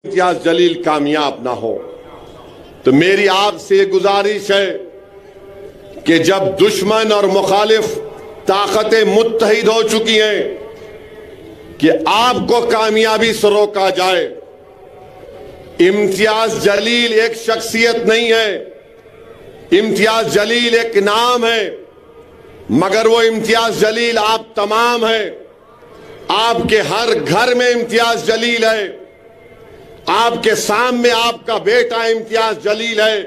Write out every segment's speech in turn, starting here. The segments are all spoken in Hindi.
इम्तियाज जलील कामयाब ना हो तो मेरी आपसे गुजारिश है कि जब दुश्मन और मुखालिफ ताकतें मुत्तहिद हो चुकी हैं कि आपको कामयाबी से रोका जाए। इम्तियाज जलील एक शख्सियत नहीं है, इम्तियाज जलील एक नाम है, मगर वो इम्तियाज जलील आप तमाम हैं। आपके हर घर में इम्तियाज जलील है, आपके सामने आपका बेटा इम्तियाज जलील है,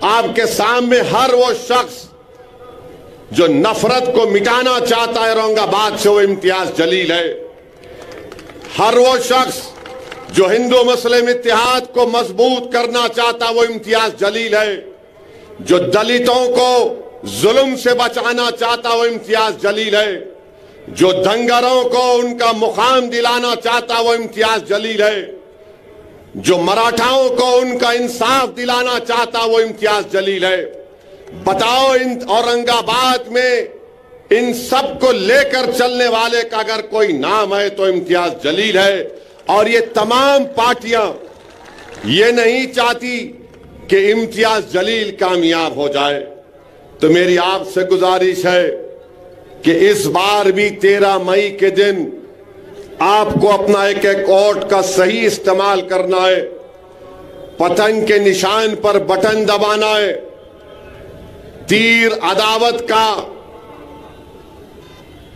आपके सामने हर वो शख्स जो नफरत को मिटाना चाहता है औरंगाबाद से, वो इम्तियाज जलील है। हर वो शख्स जो हिंदू मुस्लिम इत्तेहाद को मजबूत करना चाहता, वो इम्तियाज जलील है। जो दलितों को जुल्म से बचाना चाहता, वो इम्तियाज जलील है। जो दंगरों को उनका मुकाम दिलाना चाहता, वो इम्तियाज जलील है। जो मराठाओं को उनका इंसाफ दिलाना चाहता, वो इम्तियाज जलील है। बताओ, इन औरंगाबाद में इन सब को लेकर चलने वाले का अगर कोई नाम है तो इम्तियाज जलील है। और ये तमाम पार्टियां ये नहीं चाहती कि इम्तियाज जलील कामयाब हो जाए। तो मेरी आपसे गुजारिश है कि इस बार भी 13 मई के दिन आपको अपना एक एक वोट का सही इस्तेमाल करना है। पतंग के निशान पर बटन दबाना है, तीर अदावत का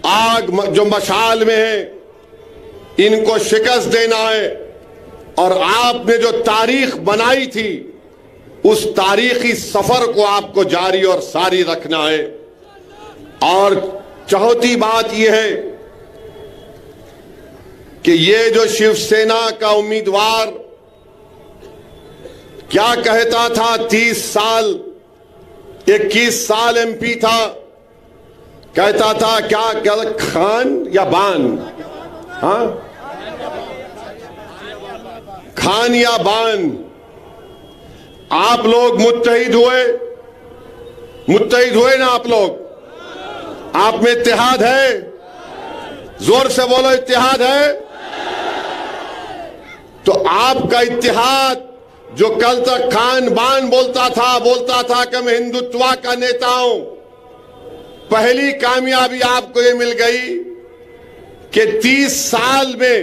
आग जो मशाल में है इनको शिकस्त देना है। और आपने जो तारीख बनाई थी उस तारीखी सफर को आपको जारी और सारी रखना है। और चौथी बात यह है कि ये जो शिवसेना का उम्मीदवार क्या कहता था, 30 साल 21 साल एमपी था, कहता था क्या खान या बान, हाँ खान या बान। आप लोग मुत्तहिद हुए ना आप लोग? आप में इत्तेहाद है? जोर से बोलो, इत्तेहाद है? तो आपका इत्तेहाद जो कल तक खान बान बोलता था कि मैं हिंदुत्व का नेता हूं, पहली कामयाबी आपको ये मिल गई कि 30 साल में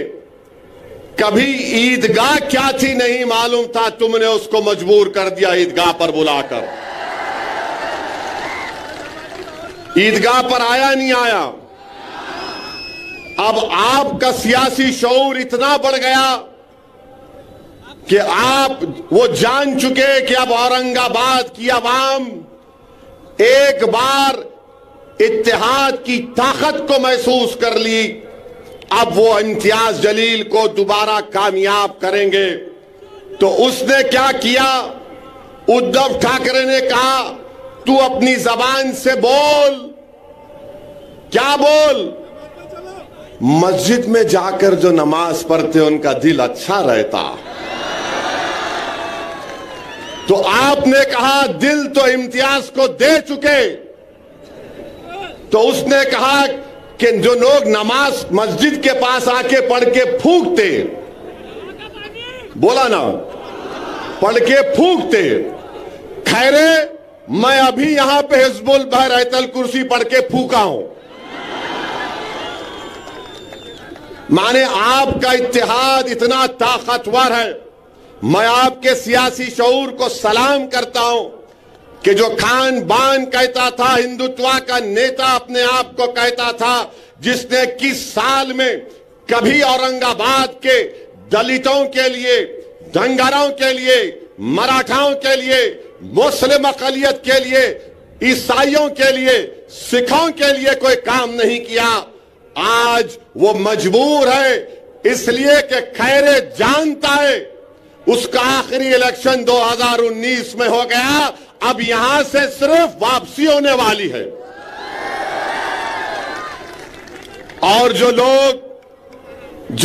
कभी ईदगाह क्या थी नहीं मालूम था, तुमने उसको मजबूर कर दिया ईदगाह पर बुलाकर। ईदगाह पर आया नहीं आया। अब आपका सियासी शऊर इतना बढ़ गया कि आप वो जान चुके कि अब औरंगाबाद की आवाम एक बार इत्तेहाद की ताकत को महसूस कर ली। अब वो इम्तियाज जलील को दोबारा कामयाब करेंगे। तो उसने क्या किया? उद्धव ठाकरे ने कहा तू अपनी जबान से बोल। क्या बोल? मस्जिद में जाकर जो नमाज पढ़ते उनका दिल अच्छा रहता। तो आपने कहा दिल तो इम्तियाज को दे चुके। तो उसने कहा कि जो लोग नमाज मस्जिद के पास आके पढ़ के फूंकते, बोला ना, पढ़ के फूंकते, खैरे मैं अभी यहां पे हिजबुल बहरतल कुर्सी पढ़ के फूंका हूं। माने आपका इत्तेहाद इतना ताकतवर है। मैं आपके सियासी शऊर को सलाम करता हूं कि जो खान बान कहता था, हिंदुत्व का नेता अपने आप को कहता था, जिसने 21 साल में कभी औरंगाबाद के दलितों के लिए, दंगरों के लिए, मराठाओं के लिए, मुस्लिम अकलियत के लिए, ईसाइयों के लिए, सिखों के लिए कोई काम नहीं किया, आज वो मजबूर है इसलिए कि खैरे जानता है उसका आखिरी इलेक्शन 2019 में हो गया। अब यहां से सिर्फ वापसी होने वाली है। और जो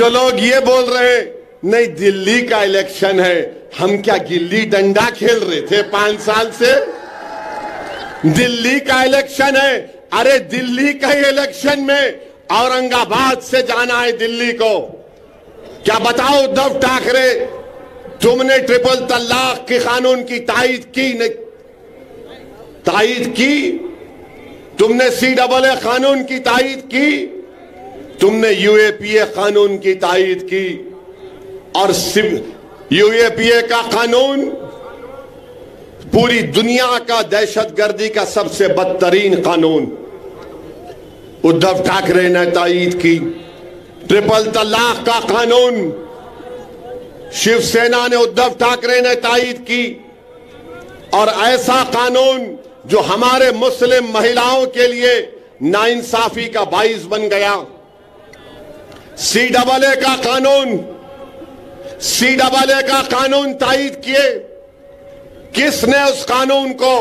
लोग ये बोल रहे हैं नहीं दिल्ली का इलेक्शन है, हम क्या गिल्ली डंडा खेल रहे थे 5 साल से? दिल्ली का इलेक्शन है। अरे दिल्ली का इलेक्शन में औरंगाबाद से जाना है दिल्ली को, क्या बताओ उद्धव ठाकरे, तुमने ट्रिपल तलाक के कानून की तायीद की? नहीं तायीद की? तुमने CAA कानून की तायीद की? तुमने UAPA कानून की तायीद की? और UAPA का कानून पूरी दुनिया का दहशतगर्दी का सबसे बदतरीन कानून उद्धव ठाकरे ने तायीद की। ट्रिपल तलाक का कानून शिवसेना ने, उद्धव ठाकरे ने तायीद की। और ऐसा कानून जो हमारे मुस्लिम महिलाओं के लिए नाइंसाफी का बाइस बन गया। CAA का कानून तायीद किए। किसने उस कानून को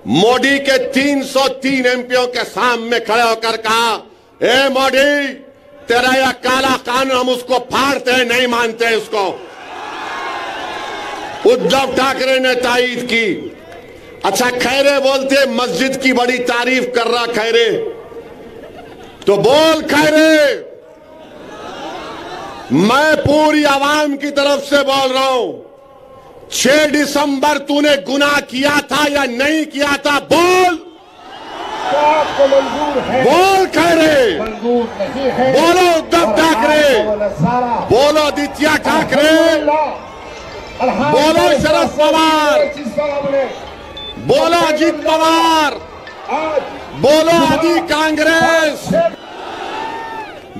मोदी के 303 MPओं के सामने खड़े होकर कहा, ए मोदी, तेरा यह काला कानून हम उसको फाड़ते हैं, नहीं मानते उसको? उद्धव ठाकरे ने तायीद की। अच्छा, खैरे बोलते मस्जिद की बड़ी तारीफ कर रहा खैरे, तो बोल खैरे, मैं पूरी आवाम की तरफ से बोल रहा हूं, 6 दिसंबर तूने गुनाह किया था या नहीं किया था? बोल, आपको मंजूर है? बोल खैरे, मंजूर नहीं है। बोलो उद्धव ठाकरे, बोलो आदित्य ठाकरे, बोलो शरद पवार, बोलो अजीत पवार, बोलो आदि कांग्रेस,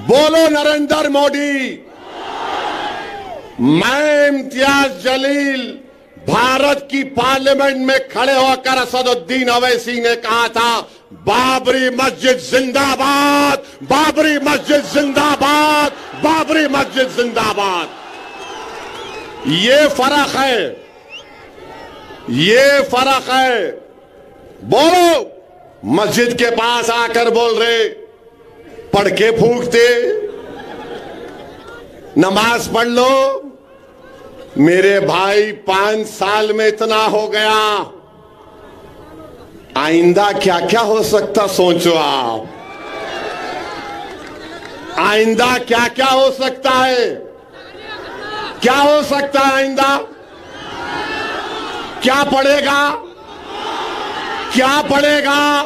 बोलो नरेंद्र मोदी। मैं इम्तियाज जलील भारत की पार्लियामेंट में खड़े होकर असदुद्दीन ओवैसी ने कहा था, बाबरी मस्जिद जिंदाबाद, बाबरी मस्जिद जिंदाबाद, बाबरी मस्जिद जिंदाबाद। ये फर्क है, ये फर्क है। बोलो, मस्जिद के पास आकर बोल रहे, पढ़ के फूंकते, नमाज पढ़ लो। मेरे भाई 5 साल में इतना हो गया, आइंदा क्या क्या हो सकता सोचो आप। आइंदा क्या क्या हो सकता है? क्या हो सकता है आइंदा? क्या पड़ेगा? क्या पड़ेगा?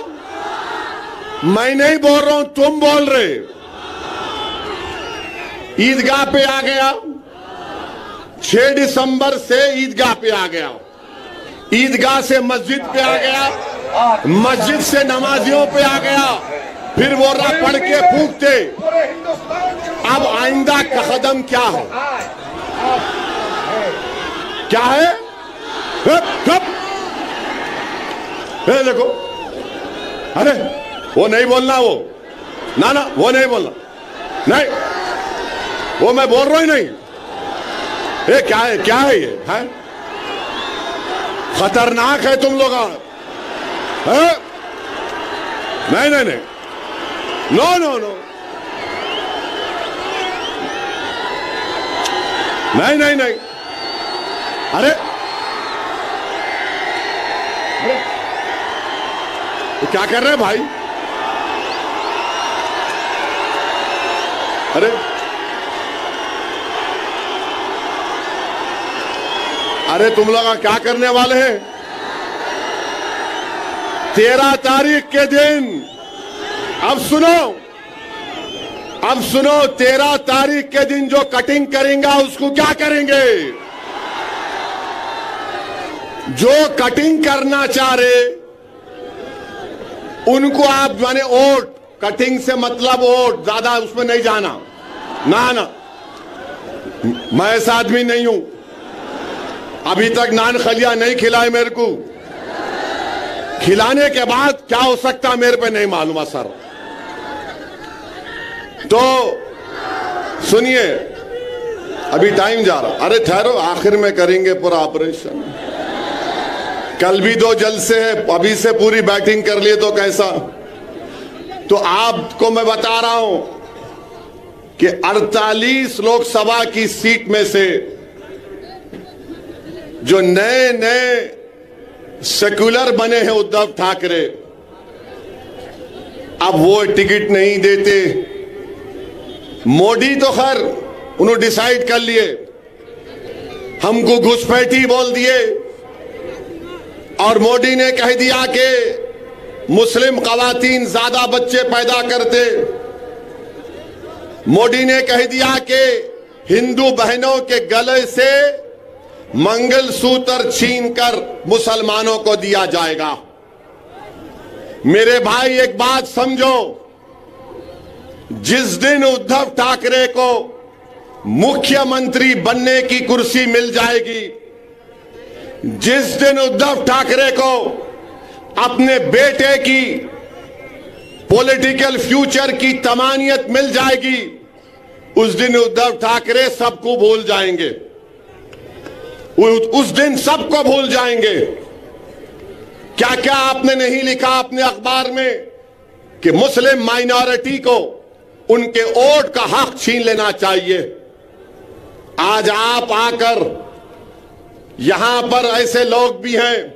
मैं नहीं बोल रहा हूं, तुम बोल रहे। ईदगाह पे आ गया, 6 दिसंबर से ईदगाह पे आ गया, ईदगाह से मस्जिद पे आ गया, मस्जिद से नमाजियों पे आ गया, फिर वो पढ़ के फूंकते। अब आइंदा का कदम क्या है? क्या है? देखो, अरे वो नहीं बोलना, वो ना ना, वो नहीं बोलना, नहीं, वो मैं बोल रहा ही नहीं। ये क्या है? क्या है ये? है खतरनाक है तुम लोग। नहीं नहीं नहीं, नो नो नो, नहीं नहीं नहीं। अरे तो क्या कर रहे हैं भाई? अरे अरे तुम लोग क्या करने वाले हैं? 13 तारीख के दिन, अब सुनो, अब सुनो, 13 तारीख के दिन जो कटिंग करेंगे उसको क्या करेंगे? जो कटिंग करना चाह रहे उनको आप माने वोट, कटिंग से मतलब वोट, ज्यादा उसमें नहीं जाना, ना ना, मैं ऐसा आदमी नहीं हूं। अभी तक नान खलिया नहीं खिलाए मेरे को, खिलाने के बाद क्या हो सकता मेरे पे नहीं मालूम सर। तो सुनिए, अभी टाइम जा रहा, अरे ठहरो, आखिर में करेंगे पूरा ऑपरेशन। कल भी 2 जलसे है, अभी से पूरी बैटिंग कर लिए तो कैसा? तो आपको मैं बता रहा हूं कि 48 लोकसभा की सीट में से जो नए नए सेक्युलर बने हैं उद्धव ठाकरे, अब वो टिकट नहीं देते। मोदी तो खैर उन्होंने डिसाइड कर लिए, हमको घुसपैठी बोल दिए और मोदी ने कह दिया कि मुस्लिम खवातीन ज्यादा बच्चे पैदा करते। मोदी ने कह दिया कि हिंदू बहनों के गले से मंगलसूत्र छीनकर मुसलमानों को दिया जाएगा। मेरे भाई एक बात समझो, जिस दिन उद्धव ठाकरे को मुख्यमंत्री बनने की कुर्सी मिल जाएगी, जिस दिन उद्धव ठाकरे को अपने बेटे की पॉलिटिकल फ्यूचर की तमानियत मिल जाएगी, उस दिन उद्धव ठाकरे सबको भूल जाएंगे। उस दिन सबको भूल जाएंगे। क्या क्या आपने नहीं लिखा अपने अखबार में कि मुस्लिम माइनॉरिटी को उनके वोट का हक छीन लेना चाहिए। आज आप आकर यहां पर ऐसे लोग भी हैं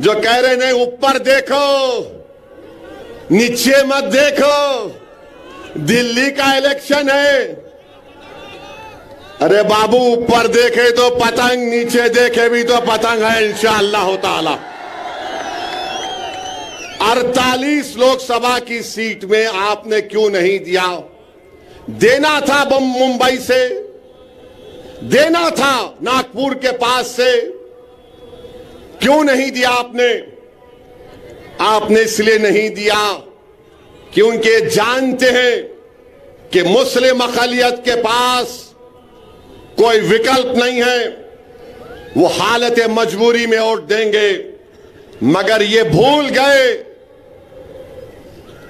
जो कह रहे नहीं, ऊपर देखो नीचे मत देखो, दिल्ली का इलेक्शन है। अरे बाबू, ऊपर देखे तो पतंग, नीचे देखे भी तो पतंग है इंशाअल्लाह ताला। 48 लोकसभा की सीट में आपने क्यों नहीं दिया? देना था मुंबई से, देना था नागपुर के पास से, क्यों नहीं दिया आपने? आपने इसलिए नहीं दिया क्योंकि जानते हैं कि मुस्लिम अक़लियत के पास कोई विकल्प नहीं है, वो हालत मजबूरी में वोट देंगे। मगर ये भूल गए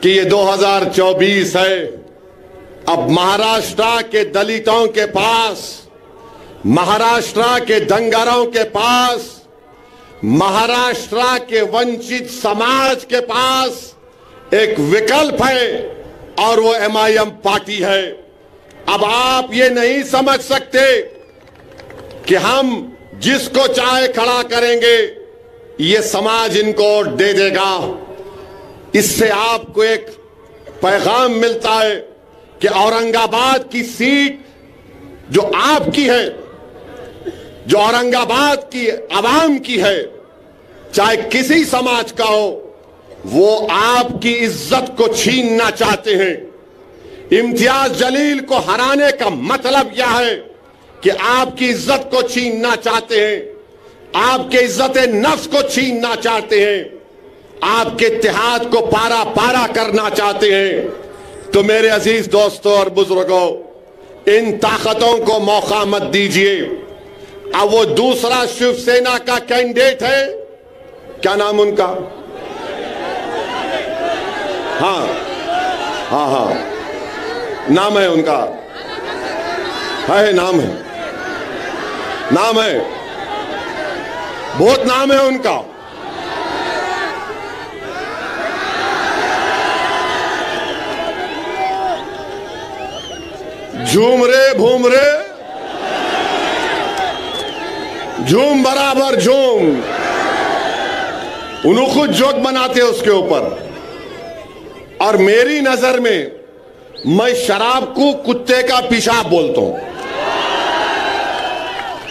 कि ये 2024 है। अब महाराष्ट्र के दलितों के पास, महाराष्ट्र के दंगारों के पास, महाराष्ट्र के वंचित समाज के पास एक विकल्प है और वो MIM पार्टी है। अब आप ये नहीं समझ सकते कि हम जिसको चाहे खड़ा करेंगे, ये समाज इनको दे देगा। इससे आपको एक पैगाम मिलता है कि औरंगाबाद की सीट जो आपकी है, जो औरंगाबाद की आवाम की है, चाहे किसी समाज का हो, वो आपकी इज्जत को छीनना चाहते हैं। इम्तियाज जलील को हराने का मतलब यह है कि आपकी इज्जत को छीनना चाहते हैं, आपके इज्जत नफ्स को छीनना चाहते हैं, आपके इत्तेहाद को पारा पारा करना चाहते हैं। तो मेरे अजीज दोस्तों और बुजुर्गों, इन ताकतों को मौका मत दीजिए। अब वो दूसरा शिवसेना का कैंडिडेट है, क्या नाम उनका? हाँ हाँ हाँ, नाम है उनका, है नाम है, नाम है, बहुत नाम है उनका। झूम रे भूम रे, झूम बराबर झूम। उन्होंने खुद जोक बनाते हैं उसके ऊपर। और मेरी नजर में मैं शराब को कुत्ते का पेशाब बोलता हूं।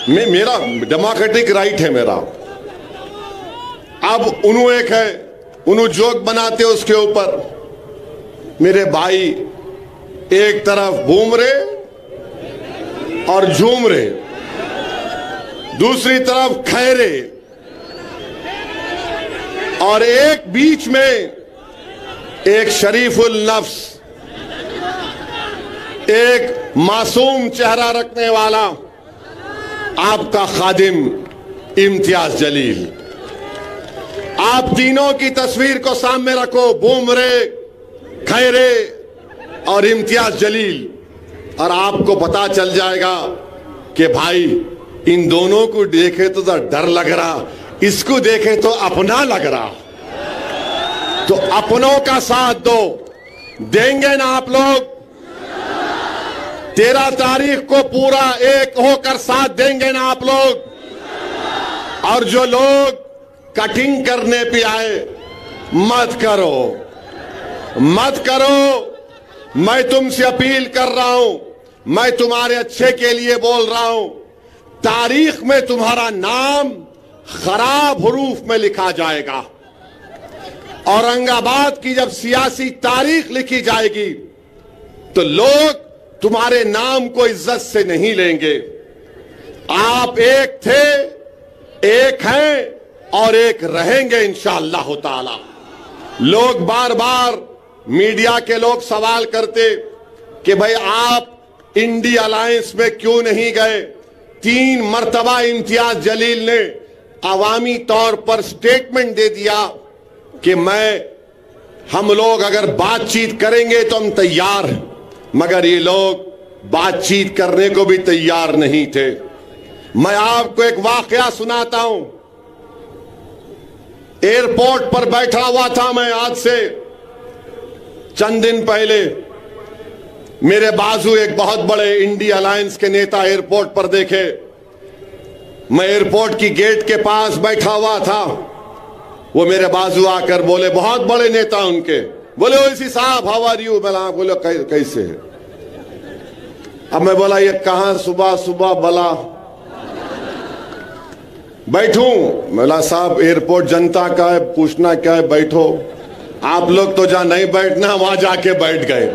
मेरा डेमोक्रेटिक राइट है मेरा। अब उन्होंने एक है, उन्होंने जोक बनाते हैं उसके ऊपर। मेरे भाई, एक तरफ घूम रहे और झूम रहे, दूसरी तरफ खैरे, और एक बीच में एक शरीफुल नफ्स, एक मासूम चेहरा रखने वाला आपका खादिम इम्तियाज जलील। आप तीनों की तस्वीर को सामने रखो, बुमरे, खैरे और इम्तियाज जलील, और आपको पता चल जाएगा कि भाई इन दोनों को देखे तो डर लग रहा, इसको देखे तो अपना लग रहा। तो अपनों का साथ दो, देंगे ना आप लोग? 13 तारीख को पूरा एक होकर साथ देंगे ना आप लोग? और जो लोग कटिंग करने पे आए, मत करो, मत करो। मैं तुमसे अपील कर रहा हूं, मैं तुम्हारे अच्छे के लिए बोल रहा हूं। तारीख में तुम्हारा नाम खराब हुरूफ में लिखा जाएगा। औरंगाबाद की जब सियासी तारीख लिखी जाएगी तो लोग तुम्हारे नाम को इज्जत से नहीं लेंगे। आप एक थे, एक हैं और एक रहेंगे इंशाअल्लाह ताला। लोग बार बार मीडिया के लोग सवाल करते कि भाई आप इंडी अलायंस में क्यों नहीं गए। 3 मर्तबा इम्तियाज जलील ने अवामी तौर पर स्टेटमेंट दे दिया कि हम लोग अगर बातचीत करेंगे तो हम तैयार हैं, मगर ये लोग बातचीत करने को भी तैयार नहीं थे। मैं आपको एक वाकया सुनाता हूं। एयरपोर्ट पर बैठा हुआ था मैं, आज से चंद दिन पहले मेरे बाजू एक बहुत बड़े इंडी अलायंस के नेता एयरपोर्ट पर देखे। मैं एयरपोर्ट की गेट के पास बैठा हुआ था, वो मेरे बाजू आकर बोले, बहुत बड़े नेता उनके, बोले ओवैसी साहब हाउ आर यू। बोले कैसे है। अब मैं बोला ये कहां सुबह सुबह भला बैठूं। बोला साहब एयरपोर्ट जनता का है, पूछना क्या है, बैठो। आप लोग तो जहां नहीं बैठना वहां जाके बैठ गए।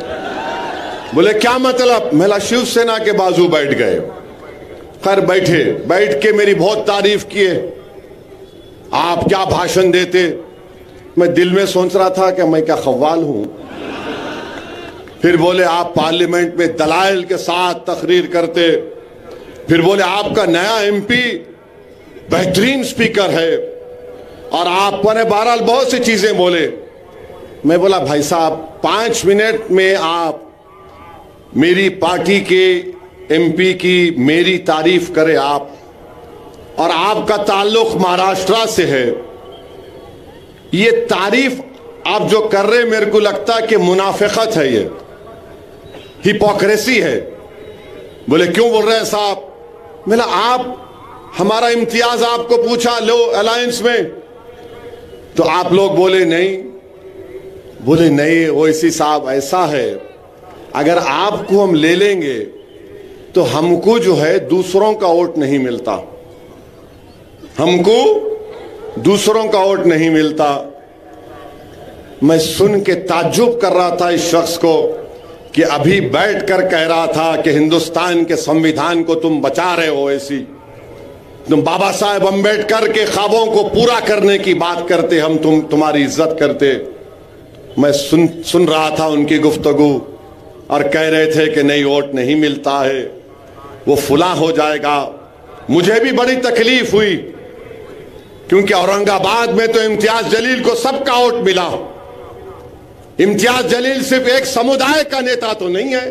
बोले क्या मतलब। मैं शिवसेना के बाजू बैठ गए। खैर बैठे, बैठ के मेरी बहुत तारीफ किए। आप क्या भाषण देते। मैं दिल में सोच रहा था कि मैं क्या खव्वाल हूं। फिर बोले आप पार्लियामेंट में दलाइल के साथ तकरीर करते। फिर बोले आपका नया एमपी बेहतरीन स्पीकर है और आप ने बहरहाल बहुत सी चीजें बोले। मैं बोला भाई साहब 5 मिनट में आप मेरी पार्टी के एमपी की मेरी तारीफ करें आप, और आपका ताल्लुक महाराष्ट्र से है। ये तारीफ आप जो कर रहे मेरे को लगता है कि मुनाफिकत है, ये हिपोक्रेसी है। बोले क्यों बोल रहे हैं साहब। बोला आप हमारा इम्तियाज आपको पूछा लो अलायंस में, तो आप लोग बोले नहीं। बोले नहीं ओवैसी साहब ऐसा है, अगर आपको हम ले लेंगे तो हमको जो है दूसरों का वोट नहीं मिलता, हमको दूसरों का वोट नहीं मिलता। मैं सुन के ताज्जुब कर रहा था इस शख्स को कि अभी बैठकर कह रहा था कि हिंदुस्तान के संविधान को तुम बचा रहे हो, ऐसी तुम बाबा साहेब अम्बेडकर के ख्वाबों को पूरा करने की बात करते, हम तुम्हारी इज्जत करते। मैं सुन रहा था उनकी गुफ्तगू और कह रहे थे कि नहीं वोट नहीं मिलता है, वो फुला हो जाएगा। मुझे भी बड़ी तकलीफ हुई क्योंकि औरंगाबाद में तो इम्तियाज जलील को सबका वोट मिला। इम्तियाज जलील सिर्फ एक समुदाय का नेता तो नहीं है,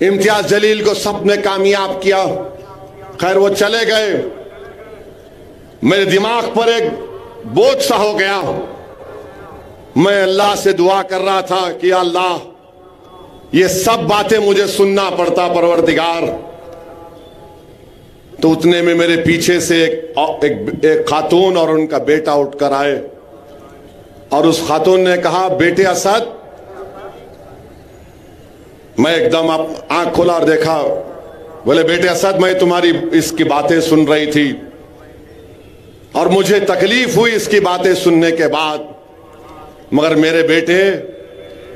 इम्तियाज जलील को सबने कामयाब किया। खैर वो चले गए, मेरे दिमाग पर एक बोझ सा हो गया। मैं अल्लाह से दुआ कर रहा था कि अल्लाह ये सब बातें मुझे सुनना पड़ता परवरदिगार। तो उतने में मेरे पीछे से एक खातून और उनका बेटा उठकर आए और उस खातून ने कहा बेटे असद। मैं एकदम आंख खोला और देखा। बोले बेटे असद मैं तुम्हारी इसकी बातें सुन रही थी और मुझे तकलीफ हुई इसकी बातें सुनने के बाद, मगर मेरे बेटे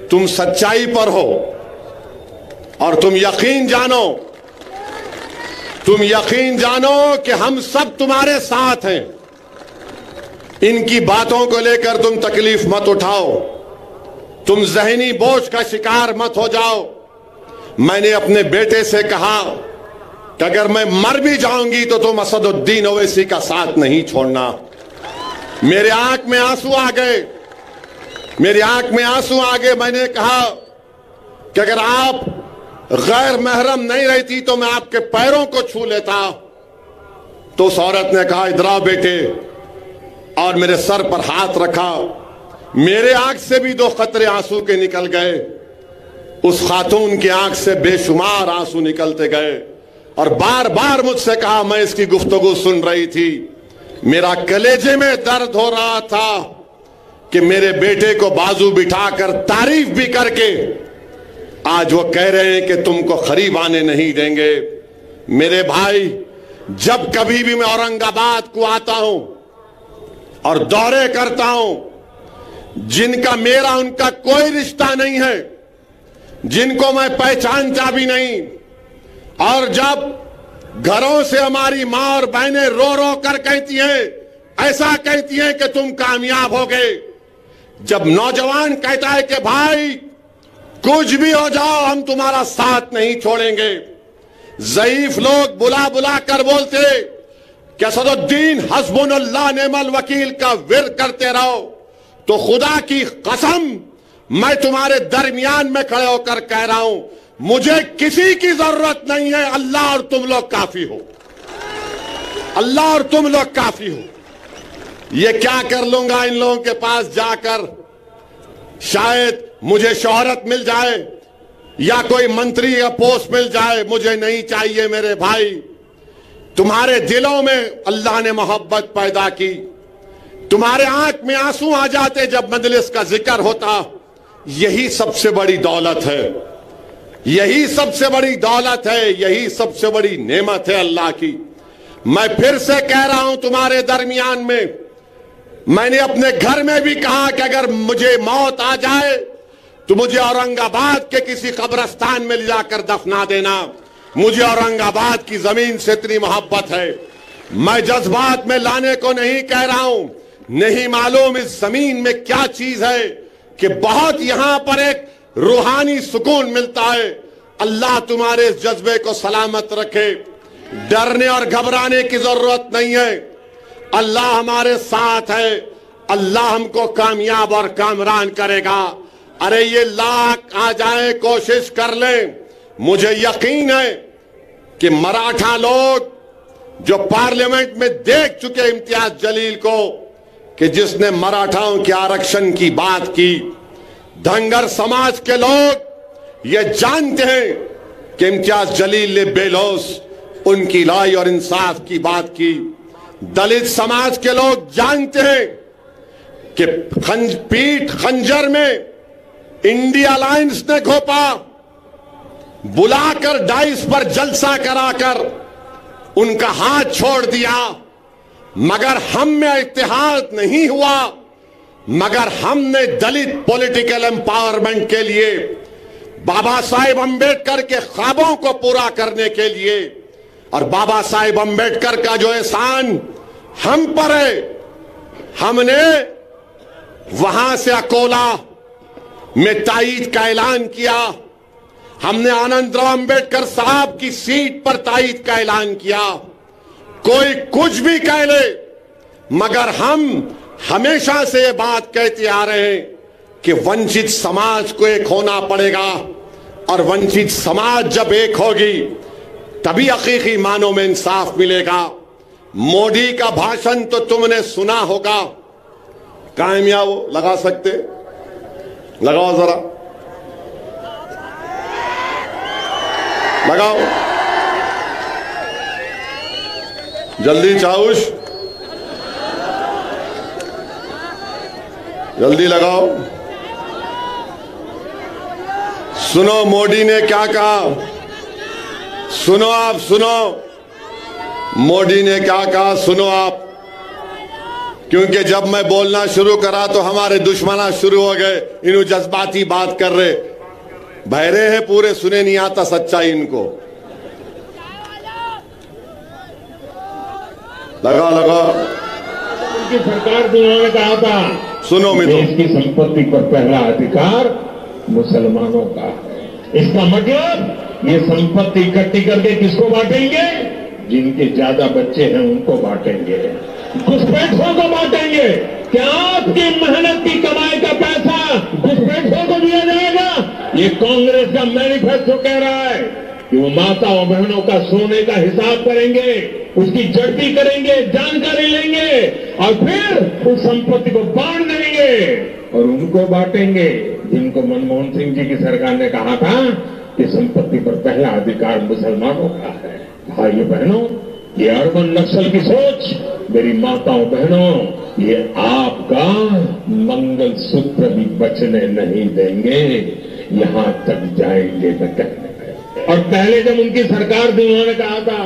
तुम सच्चाई पर हो और तुम यकीन जानो कि हम सब तुम्हारे साथ हैं। इनकी बातों को लेकर तुम तकलीफ मत उठाओ, तुम जहनी बोझ का शिकार मत हो जाओ। मैंने अपने बेटे से कहा कि अगर मैं मर भी जाऊंगी तो तुम असदुद्दीन ओवैसी का साथ नहीं छोड़ना। मेरे आंख में आंसू आ गए, मेरी आंख में आंसू आ गए। मैंने कहा कि अगर आप गैर महरम नहीं रहती तो मैं आपके पैरों को छू लेता। तो उस औरत ने कहा इधर आओ बेटे, और मेरे सर पर हाथ रखा। मेरे आंख से भी 2 कतरे आंसू के निकल गए, उस खातून की आंख से बेशुमार आंसू निकलते गए और बार बार मुझसे कहा। मैं इसकी गुफ्तगू सुन रही थी, मेरा कलेजे में दर्द हो रहा था कि मेरे बेटे को बाजू बिठाकर तारीफ भी करके आज वो कह रहे हैं कि तुमको खरीब आने नहीं देंगे। मेरे भाई, जब कभी भी मैं औरंगाबाद को आता हूं और दौरे करता हूं, जिनका मेरा उनका कोई रिश्ता नहीं है, जिनको मैं पहचानता भी नहीं, और जब घरों से हमारी मां और बहनें रो रो कर कहती हैं, ऐसा कहती हैं कि तुम कामयाब हो गए, जब नौजवान कहता है कि भाई कुछ भी हो जाओ हम तुम्हारा साथ नहीं छोड़ेंगे, ज़ईफ लोग बुला बुला कर बोलते कि असदुद्दीन हस्बुनल्लाह नेमल वकील का विर्द करते रहो, तो खुदा की कसम मैं तुम्हारे दरमियान में खड़े होकर कह रहा हूं, मुझे किसी की जरूरत नहीं है, अल्लाह और तुम लोग काफी हो, अल्लाह और तुम लोग काफी हो। ये क्या कर लूंगा इन लोगों के पास जाकर, शायद मुझे शोहरत मिल जाए या कोई मंत्री या पोस्ट मिल जाए, मुझे नहीं चाहिए मेरे भाई। तुम्हारे दिलों में अल्लाह ने मोहब्बत पैदा की, तुम्हारे आंख में आंसू आ जाते जब मजलिस का जिक्र होता, यही सबसे बड़ी दौलत है, यही सबसे बड़ी दौलत है, यही सबसे बड़ी नेमत है अल्लाह की। मैं फिर से कह रहा हूं तुम्हारे दरमियान में, मैंने अपने घर में भी कहा कि अगर मुझे मौत आ जाए तो मुझे औरंगाबाद के किसी कब्रिस्तान में ले जाकर दफना देना, मुझे औरंगाबाद की जमीन से इतनी मोहब्बत है। मैं जज्बात में लाने को नहीं कह रहा हूं, नहीं मालूम इस जमीन में क्या चीज है कि बहुत यहां पर एक रूहानी सुकून मिलता है। अल्लाह तुम्हारे इस जज्बे को सलामत रखे, डरने और घबराने की जरूरत नहीं है, अल्लाह हमारे साथ है, अल्लाह हमको कामयाब और कामरान करेगा। अरे ये लाख आ जाए, कोशिश कर लें, मुझे यकीन है कि मराठा लोग जो पार्लियामेंट में देख चुके इम्तियाज जलील को कि जिसने मराठाओं के आरक्षण की बात की, धनगर समाज के लोग ये जानते हैं कि इम्तियाज जलील ने बेलौस उनकी लाई और इंसाफ की बात की, दलित समाज के लोग जानते हैं कि पीठ खंजर में इंडिया अलायंस ने घोपा, बुलाकर डाइस पर जलसा कराकर उनका हाथ छोड़ दिया, मगर हम में इत्तेहाद नहीं हुआ, मगर हमने दलित पॉलिटिकल एम्पावरमेंट के लिए, बाबा साहेब अंबेडकर के ख्वाबों को पूरा करने के लिए, और बाबा साहेब अंबेडकर का जो एहसान हम पर है, हमने वहां से अकोला में ताईद का ऐलान किया, हमने आनंदराव अंबेडकर साहब की सीट पर ताईद का ऐलान किया। कोई कुछ भी कह ले, मगर हम हमेशा से ये बात कहते आ रहे हैं कि वंचित समाज को एक होना पड़ेगा, और वंचित समाज जब एक होगी तभी हकीकी मानों में इंसाफ मिलेगा। मोदी का भाषण तो तुमने सुना होगा, कहां है मियां वो, लगा सकते, लगाओ जरा, लगाओ जल्दी, चाउश जल्दी लगाओ। सुनो मोदी ने क्या कहा, सुनो आप, सुनो मोदी ने क्या कहा, सुनो आप, क्योंकि जब मैं बोलना शुरू करा तो हमारे दुश्मना शुरू हो गए, इन्हों जज्बाती बात कर रहे, बहरे हैं पूरे, सुने नहीं आता सच्चाई इनको। लगा लगा उनकी सरकार भी उन्होंने कहा था, सुनो मित्रों, देश की संपत्ति पर पहला अधिकार मुसलमानों का है। इसका मतलब ये संपत्ति इकट्ठी करके किसको बांटेंगे, जिनके ज्यादा बच्चे हैं उनको बांटेंगे, घुसपैठियों को बांटेंगे। क्या आपकी मेहनत की कमाई का पैसा घुसपैठियों को दिया जाएगा? ये कांग्रेस का मैनिफेस्टो कह रहा है कि वो माता और बहनों का सोने का हिसाब करेंगे, उसकी जड़ती करेंगे, जानकारी लेंगे और फिर उस संपत्ति को बांट देंगे और उनको बांटेंगे जिनको मनमोहन सिंह जी की सरकार ने कहा था कि संपत्ति पर पहला अधिकार मुसलमानों का है। भाइयों बहनों, ये अर्बन नक्सल की सोच, मेरी माताओं बहनों, ये आपका मंगलसूत्र भी बचने नहीं देंगे। यहां तक जाएंगे मैं कहने गया। और पहले जब उनकी सरकार थी उन्होंने कहा था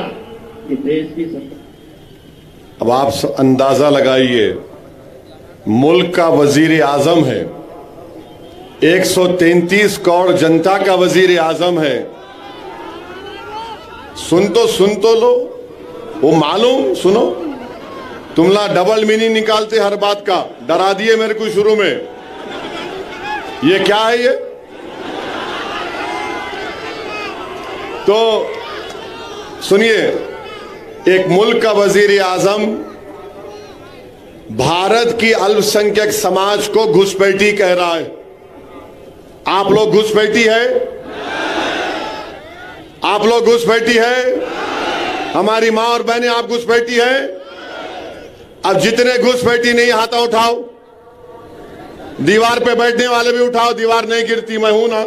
कि देश की सरकार। अब आप अंदाजा लगाइए, मुल्क का वजीर आजम है, 133 करोड़ जनता का वजीर आजम है। सुन तो लो, वो मालूम सुनो, तुमला डबल मीनिंग निकालते हर बात का, डरा दिए मेरे को शुरू में। ये क्या है ये? तो सुनिए, एक मुल्क का वजीर आजम भारत की अल्पसंख्यक समाज को घुसपैठी कह रहा है। आप लोग घुसपैठी है? आप लोग घुसपैठी है? हमारी मां और बहनें आप घुसपैठी है? अब जितने घुसपैठी नहीं हाथ उठाओ, दीवार पे बैठने वाले भी उठाओ, दीवार नहीं गिरती, मैं हूं ना।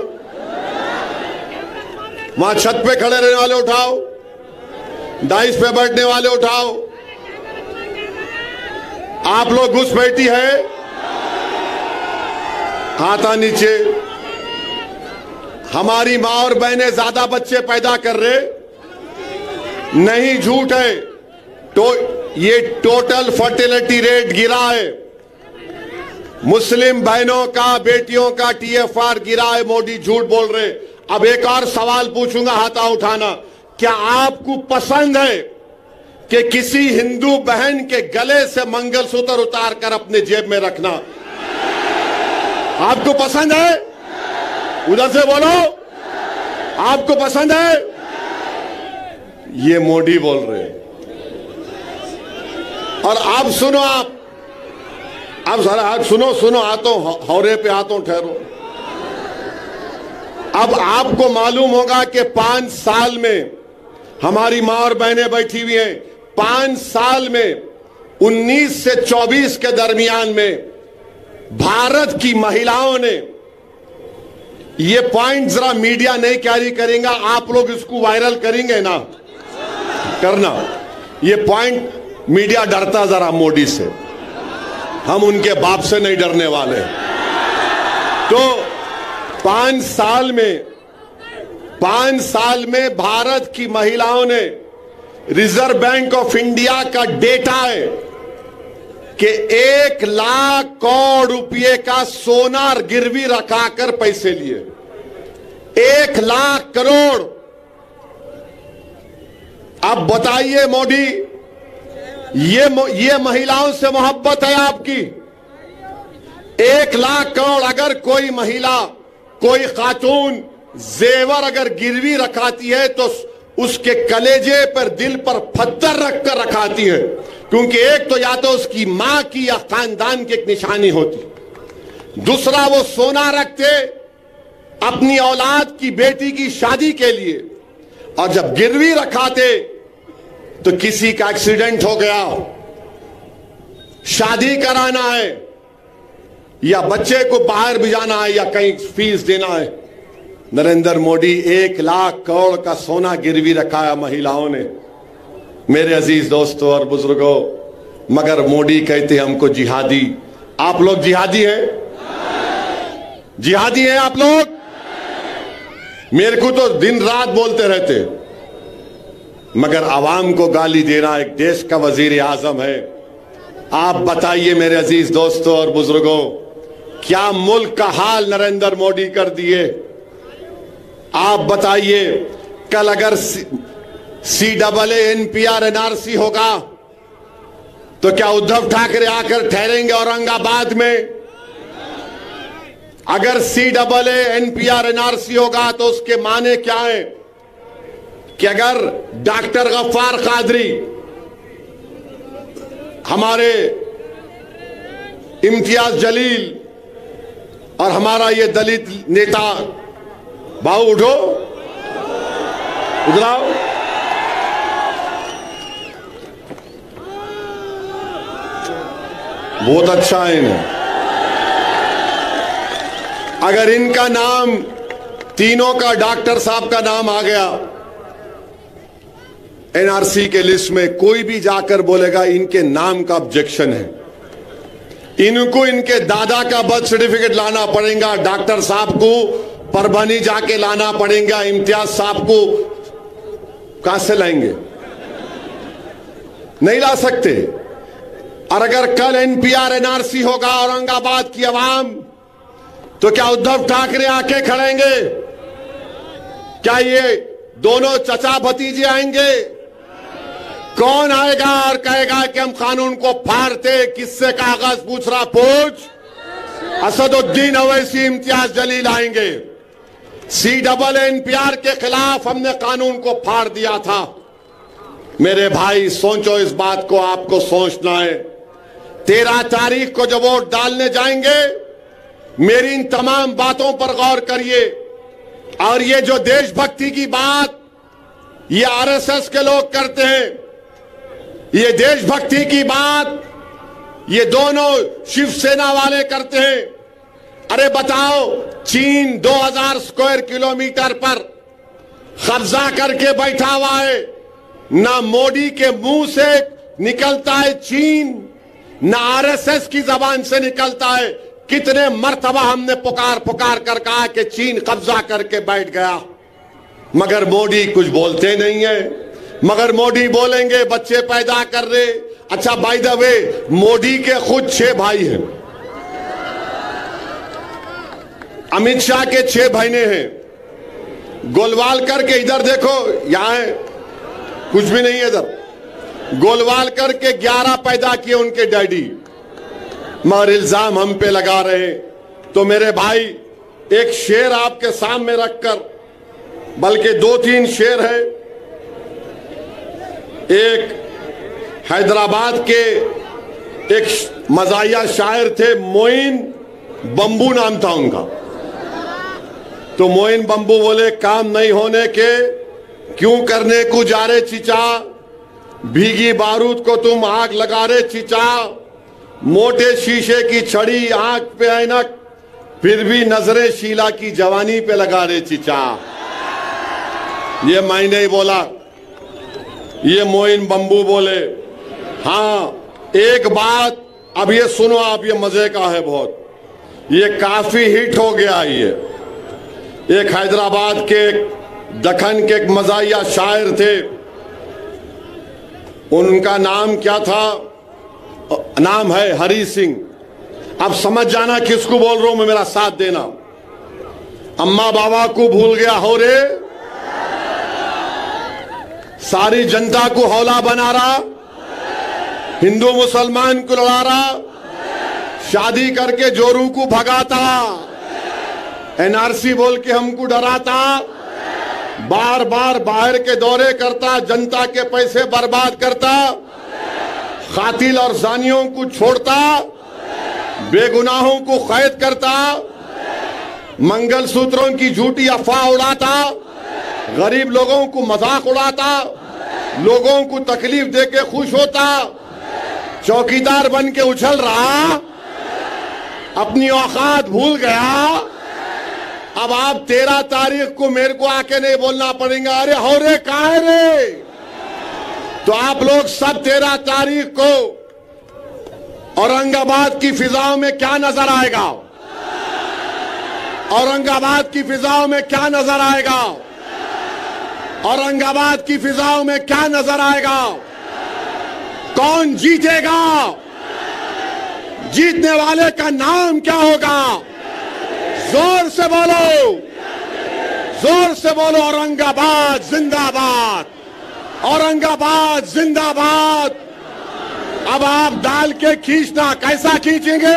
वहां छत पे खड़े रहने वाले उठाओ, डाइस पे बैठने वाले उठाओ। आप लोग घुसपैठी है? हाथा नीचे। हमारी मां और बहनें ज्यादा बच्चे पैदा कर रहे नहीं, झूठ है। तो ये टोटल फर्टिलिटी रेट गिरा है, मुस्लिम बहनों का, बेटियों का TFR गिरा है, मोदी झूठ बोल रहे। अब एक और सवाल पूछूंगा, हाथा उठाना। क्या आपको पसंद है कि किसी हिंदू बहन के गले से मंगलसूत्र उतार कर अपने जेब में रखना? आपको पसंद है? उधर से बोलो, आपको पसंद है? ये मोदी बोल रहे हैं। और आप सुनो, आप सारा हाथ सुनो, हाथों हौरे पे हाथों ठहरो। अब आपको मालूम होगा कि 5 साल में हमारी मां और बहनें बैठी हुई हैं, 5 साल में 19 से 24 के दरमियान में भारत की महिलाओं ने, ये पॉइंट जरा मीडिया नहीं कैरी करेगा, आप लोग इसको वायरल करेंगे ना, करना। ये पॉइंट मीडिया डरता जरा मोदी से, हम उनके बाप से नहीं डरने वाले। तो 5 साल में भारत की महिलाओं ने, रिजर्व बैंक ऑफ इंडिया का डेटा है कि 1 लाख करोड़ रुपए का सोना गिरवी रखाकर पैसे लिए। 1 लाख करोड़। अब बताइए मोदी, ये महिलाओं से मोहब्बत है आपकी? 1 लाख करोड़ अगर कोई महिला, कोई खातून जेवर अगर गिरवी रखाती है तो उसके कलेजे पर, दिल पर पत्थर रखकर रखाती है, क्योंकि एक तो या तो उसकी मां की या खानदान की एक निशानी होती, दूसरा वो सोना रखते अपनी औलाद की, बेटी की शादी के लिए। और जब गिरवी रखाते तो किसी का एक्सीडेंट हो गया, शादी कराना है, या बच्चे को बाहर भिजाना है, या कहीं फीस देना है, नरेंद्र मोदी 1 लाख करोड़ का सोना गिरवी रखा है महिलाओं ने। मेरे अजीज दोस्तों और बुजुर्गों, मगर मोदी कहते हमको जिहादी। आप लोग जिहादी हैं? जिहादी हैं आप लोग? मेरे को तो दिन रात बोलते रहते, मगर आवाम को गाली देना एक देश का वजीर आजम है। आप बताइए मेरे अजीज दोस्तों और बुजुर्गों, क्या मुल्क का हाल नरेंद्र मोदी कर दिए? आप बताइए, कल अगर CAA NPR NRC होगा तो क्या उद्धव ठाकरे आकर ठहरेंगे औरंगाबाद में? अगर CAA NPR NRC होगा तो उसके माने क्या है कि अगर डॉक्टर गफ्फार कादरी, हमारे इम्तियाज जलील और हमारा ये दलित नेता, बाबू उठो, उधर आओ, बहुत अच्छा है इन्हें। अगर इनका नाम, तीनों का, डॉक्टर साहब का नाम आ गया NRC के लिस्ट में, कोई भी जाकर बोलेगा इनके नाम का ऑब्जेक्शन है, इनको इनके दादा का बर्थ सर्टिफिकेट लाना पड़ेगा, डॉक्टर साहब को परभनी जाके लाना पड़ेगा। इम्तियाज साहब को कहां से लाएंगे? नहीं ला सकते। और अगर कल एनपीआर एनआरसी होगा औरंगाबाद की आवाम, तो क्या उद्धव ठाकरे आके खड़ेंगे? क्या ये दोनों चचा भतीजे आएंगे? कौन आएगा और कहेगा कि हम कानून को फाड़ते? किससे कागज पूछ रहा? पूछ। असदुद्दीन ओवैसी, इम्तियाज जलील आएंगे। CAA के खिलाफ हमने कानून को फाड़ दिया था। मेरे भाई सोचो इस बात को, आपको सोचना है। 13 तारीख को जब वोट डालने जाएंगे, मेरी इन तमाम बातों पर गौर करिए। और ये जो देशभक्ति की बात ये आरएसएस के लोग करते हैं, ये देशभक्ति की बात ये दोनों शिवसेना वाले करते हैं। अरे बताओ, चीन 2000 स्क्वायर किलोमीटर पर कब्जा करके बैठा हुआ है। ना मोदी के मुंह से निकलता है चीन, ना आरएसएस की जबान से निकलता है। कितने मर्तबा हमने पुकार पुकार कर कहा कि चीन कब्जा करके बैठ गया, मगर मोदी कुछ बोलते नहीं है। मगर मोदी बोलेंगे बच्चे पैदा कर रहे। अच्छा, बाय द वे, मोदी के खुद 6 भाई हैं। अमित शाह के 6 बहने हैं। गोलवालकर के इधर देखो, यहां है, कुछ भी नहीं है इधर। गोलवालकर के 11 पैदा किए उनके डैडी, मगर इल्जाम हम पे लगा रहे। तो मेरे भाई, एक शेर आपके सामने रखकर, बल्कि 2-3 शेर है। एक हैदराबाद के एक मजाहिया शायर थे, मोइन बंबू नाम था उनका। तो मोइन बंबू बोले, काम नहीं होने के क्यों करने को जा रहे चिचा, भीगी बारूद को तुम आग लगा रहे चिचा, मोटे शीशे की छड़ी आंख पे ऐनक, फिर भी नजरें शीला की जवानी पे लगा रहे चिचा। ये मैं नहीं बोला, ये मोइन बंबू बोले। हाँ, एक बात अब ये सुनो आप, ये मजे का है बहुत, ये काफी हिट हो गया। ये एक हैदराबाद के दखन के एक मजाहिया शायर थे, उनका नाम क्या था? नाम है हरी सिंह। अब समझ जाना किसको बोल रहा हूं मैं, मेरा साथ देना। अम्मा बाबा को भूल गया हो रे, सारी जनता को हौला बना रहा, हिंदू मुसलमान को लड़ा रहा, शादी करके जोरू को भगाता, एनआरसी बोल के हमको डराता, बार बार बाहर के दौरे करता, जनता के पैसे बर्बाद करता, कातिल और जानियों को छोड़ता, बेगुनाहों को कैद करता, मंगलसूत्रों की झूठी अफवाह उड़ाता, गरीब लोगों को मजाक उड़ाता, लोगों को तकलीफ देके खुश होता, चौकीदार बन के उछल रहा, अपनी औकात भूल गया। अब आप 13 तारीख को मेरे को आके नहीं बोलना पड़ेगा, अरे हो रे कहाँ है रे। तो आप लोग सब 13 तारीख को औरंगाबाद की फिजाओं में क्या नजर आएगा? औरंगाबाद की फिजाओं में क्या नजर आएगा? औरंगाबाद की फिजाओं में क्या नजर आएगा? कौन जीतेगा? जीतने वाले का नाम क्या होगा? जोर से बोलो, जोर से बोलो, औरंगाबाद जिंदाबाद, औरंगाबाद जिंदाबाद। अब आप डाल के खींचना, कैसा खींचेंगे?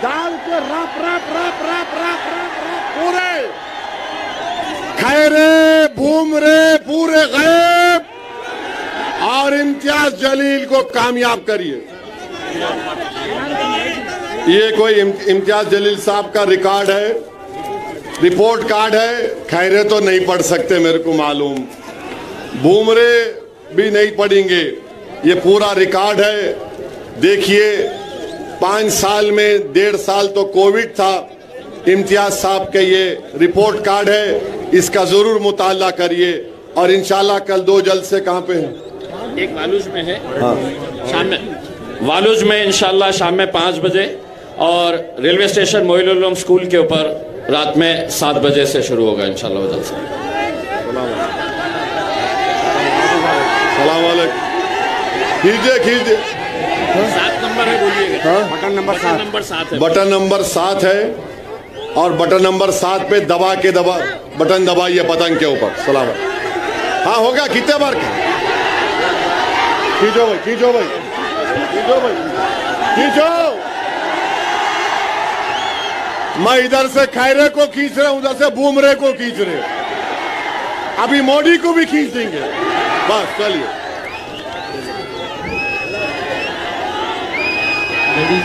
डाल के रप रप रप रप रप रप रप पूरे खैरे भूमरे पूरे गैब, और इम्तियाज जलील को कामयाब करिए। ये कोई इम्तियाज जलील साहब का रिकॉर्ड है, रिपोर्ट कार्ड है। खैरे तो नहीं पढ़ सकते मेरे को मालूम, भूमरे भी नहीं पढ़ेंगे। ये पूरा रिकॉर्ड है। देखिए, 5 साल में 1.5 साल तो कोविड था। इम्तियाज साहब के ये रिपोर्ट कार्ड है, इसका जरूर मुताला करिए। और इंशाल्लाह कल 2 जलसे कहाँ पे हैं? एक वालूज में है, हाँ, शाम में वालूज में इंशाल्लाह शाम में 5 बजे, और railway station Moinul Uloom school के ऊपर रात में 7 बजे से शुरू होगा इंशाल्लाह जलसा। सलाम वालेकुम। कीजिए 7 नंबर है, बोलिएगा। बटन नंबर 7 है। बटन नंबर 7 है और बटन नंबर 7 पे बटन दबाइए पतंग के ऊपर। सलाम। हाँ होगा, कितने बार खींचो भाई। मैं इधर से खैरे को खींच रहा हूं, उधर से बूमरे को खींच रहे, अभी मोदी को भी खींच देंगे। बस चलिए।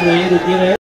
वहीं रुकी रहे।